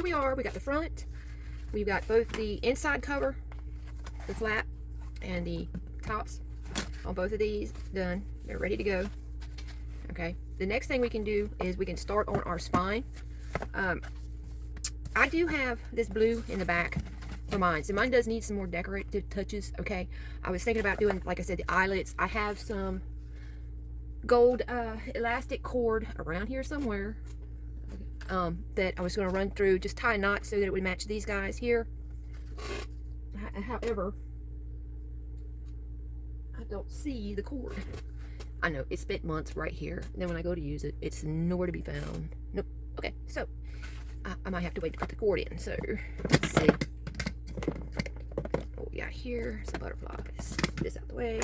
here we are. We got the front. We've got both the inside cover, the flap, and the tops on both of these done. They're ready to go. Okay, the next thing we can do is we can start on our spine. I do have this blue in the back for mine, so mine does need some more decorative touches. Okay, I was thinking about doing, like I said, the eyelets. I have some gold elastic cord around here somewhere that I was going to run through, just tie a knot so that it would match these guys here. However, I don't see the cord. I know, it spent months right here. And then when I go to use it, it's nowhere to be found. Nope. Okay, so I might have to wait to put the cord in. So let's see. What we got here? Some butterflies. Get this out the way.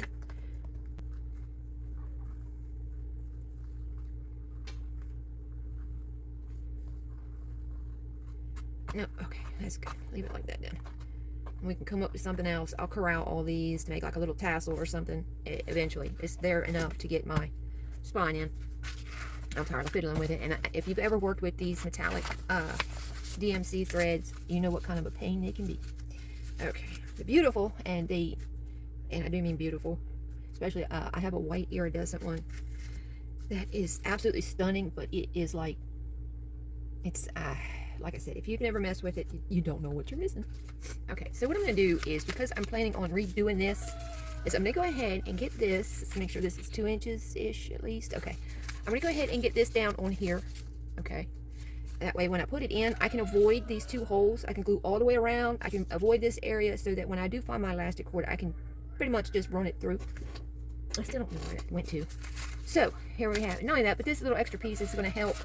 No, okay, that's good. Leave it like that then. We can come up with something else. I'll corral all these to make like a little tassel or something eventually. It's there enough to get my spine in. I'm tired of fiddling with it. And if you've ever worked with these metallic DMC threads, you know what kind of a pain they can be. Okay, the beautiful and I do mean beautiful, especially I have a white iridescent one that is absolutely stunning, but it is like, it's like I said, if you've never messed with it, you don't know what you're missing. Okay, so what I'm going to do is, because I'm planning on redoing this, is I'm going to go ahead and get this. Let's make sure this is 2 inches-ish at least. Okay, I'm going to go ahead and get this down on here. Okay, that way when I put it in, I can avoid these 2 holes. I can glue all the way around. I can avoid this area so that when I do find my elastic cord, I can pretty much just run it through. I still don't know where it went to. So, here we have it. Not only that, but this little extra piece is going to help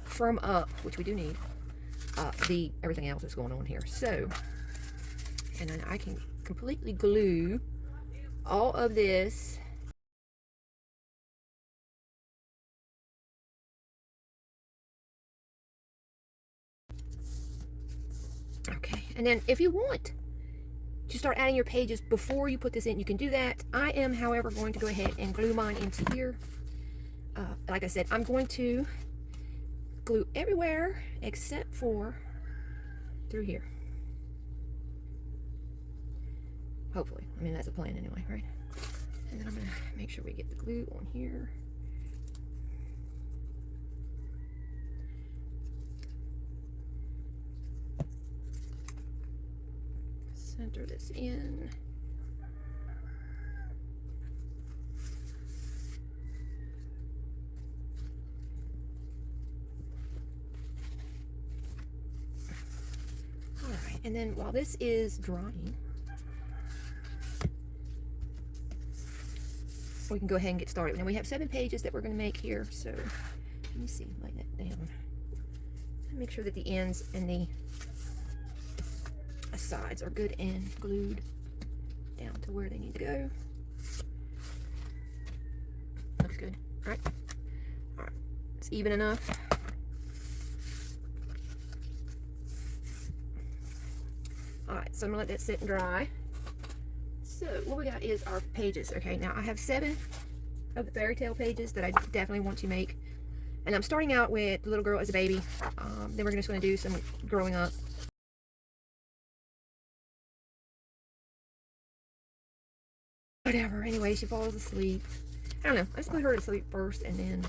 firm up, which we do need, everything else that's going on here. So, and then I can completely glue all of this okay. And then if you want to start adding your pages before you put this in, you can do that. I am, however, going to go ahead and glue mine into here. Like I said, I'm going to glue everywhere except for through here. Hopefully. I mean, that's a plan anyway, right? And then I'm going to make sure we get the glue on here. Center this in. Alright, and then while this is drying, we can go ahead and get started. Now we have 7 pages that we're going to make here, so let me see, lay that down. Make sure that the ends and the sides are good and glued down to where they need to go. Looks good. All right. All right. It's even enough. All right. So I'm gonna let that sit and dry. So what we got is our pages. Okay. Now I have 7 of the fairy tale pages that I definitely want to make, and I'm starting out with the little girl as a baby. Then we're just going to do some growing up. Whatever. Anyway, she falls asleep. I don't know. Let's put her to sleep first, and then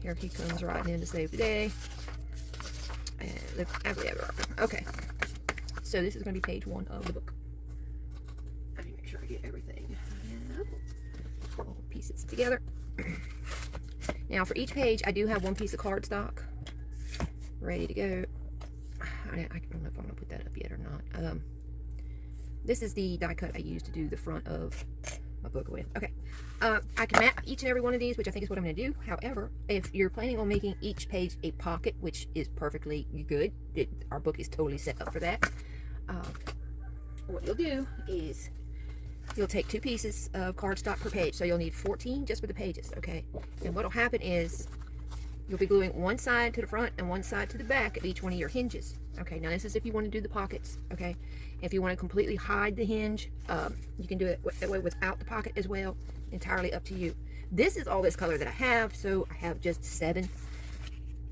here he comes right in to save the day. And look, okay. So this is going to be page 1 of the book. Let me make sure I get everything. All pieces together. Now for each page, I do have 1 piece of cardstock ready to go. I don't know if I'm going to put that up yet or not. This is the die cut I used to do the front of my book with. Okay, I can map each and every one of these, which I think is what I'm going to do. However, if you're planning on making each page a pocket, which is perfectly good, our book is totally set up for that. What you'll do is you'll take 2 pieces of cardstock per page, so you'll need 14 just for the pages. Okay, and what'll happen is you'll be gluing one side to the front and one side to the back of each one of your hinges. Okay, now this is if you want to do the pockets. Okay, if you want to completely hide the hinge, you can do it that way without the pocket as well. Entirely up to you. This is all this color that I have, so I have just 7.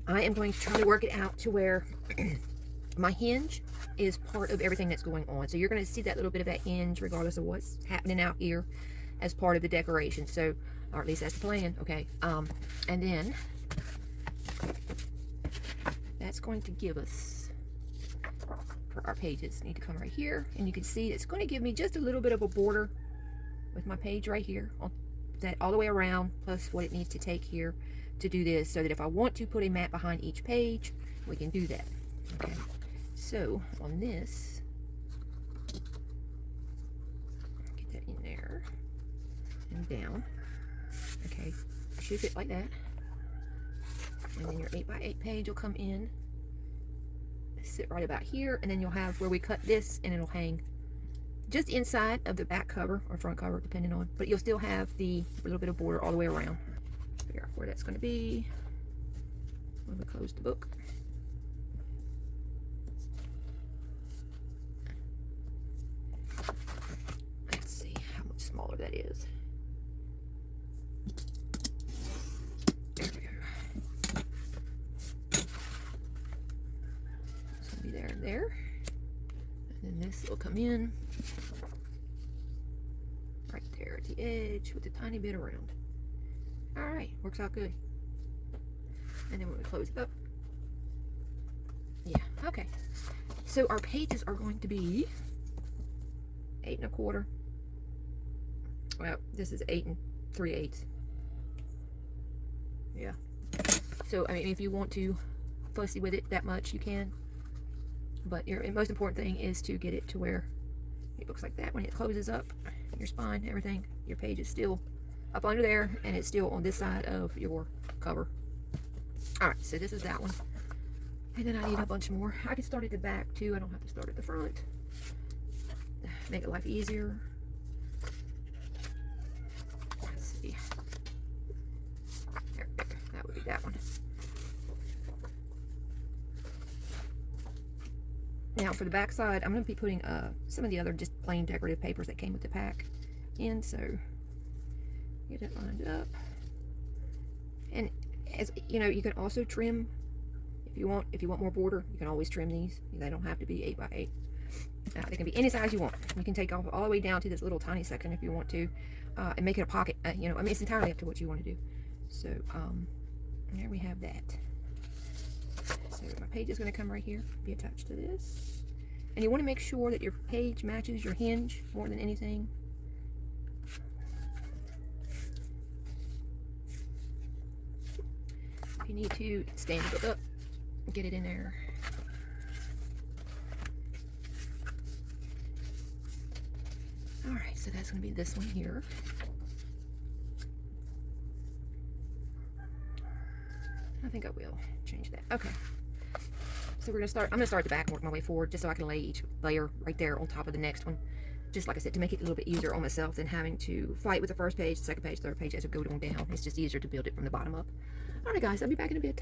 I am going to try to work it out to where my hinge is part of everything that's going on. So you're going to see that little bit of that hinge regardless of what's happening out here as part of the decoration. So, or at least that's the plan, okay? And then that's going to give us, for our pages, need to come right here, and you can see it's going to give me just a little bit of a border with my page right here, on that all the way around, plus what it needs to take here to do this, so that if I want to put a mat behind each page, we can do that. Okay, so on this, get that in there and down. Okay, should fit like that, and then your 8x8 page will come in, sit right about here, and then you'll have where we cut this, and it'll hang just inside of the back cover or front cover, depending on, but you'll still have the little bit of border all the way around. Figure out where that's going to be when we close the book. Let's see how much smaller that is. There we go. It's going to be there and there. And then this will come in right there at the edge with a tiny bit around. Alright, works out good. And then when we close it up, yeah, okay. So our pages are going to be 8 1/4. Well, this is 8 3/8. Yeah. So, I mean, if you want to fussy with it that much, you can. But your most important thing is to get it to where it looks like that when it closes up. Your spine, everything, your page is still up under there, and it's still on this side of your cover. Alright, so this is that one. And then I need a bunch more. I can start at the back too. I don't have to start at the front. Make it life easier. Let's see. There, that would be that one. Now for the back side, I'm going to be putting some of the other just plain decorative papers that came with the pack in, so get it lined up. And as you know, you can also trim if you want more border. You can always trim these. They don't have to be 8x8. They can be any size you want. You can take off all the way down to this little tiny section if you want to, and make it a pocket. You know, I mean, it's entirely up to what you want to do. So there we have that. So my page is going to come right here, be attached to this. And you want to make sure that your page matches your hinge more than anything. If you need to, stand the book up, get it in there. Alright, so that's going to be this one here. I think I will change that. Okay. So we're going to start, I'm going to start at the back and work my way forward just so I can lay each layer right there on top of the next one. Just like I said, to make it a little bit easier on myself than having to fight with the first page, second page, third page as we go on down. It's just easier to build it from the bottom up. Alright guys, I'll be back in a bit.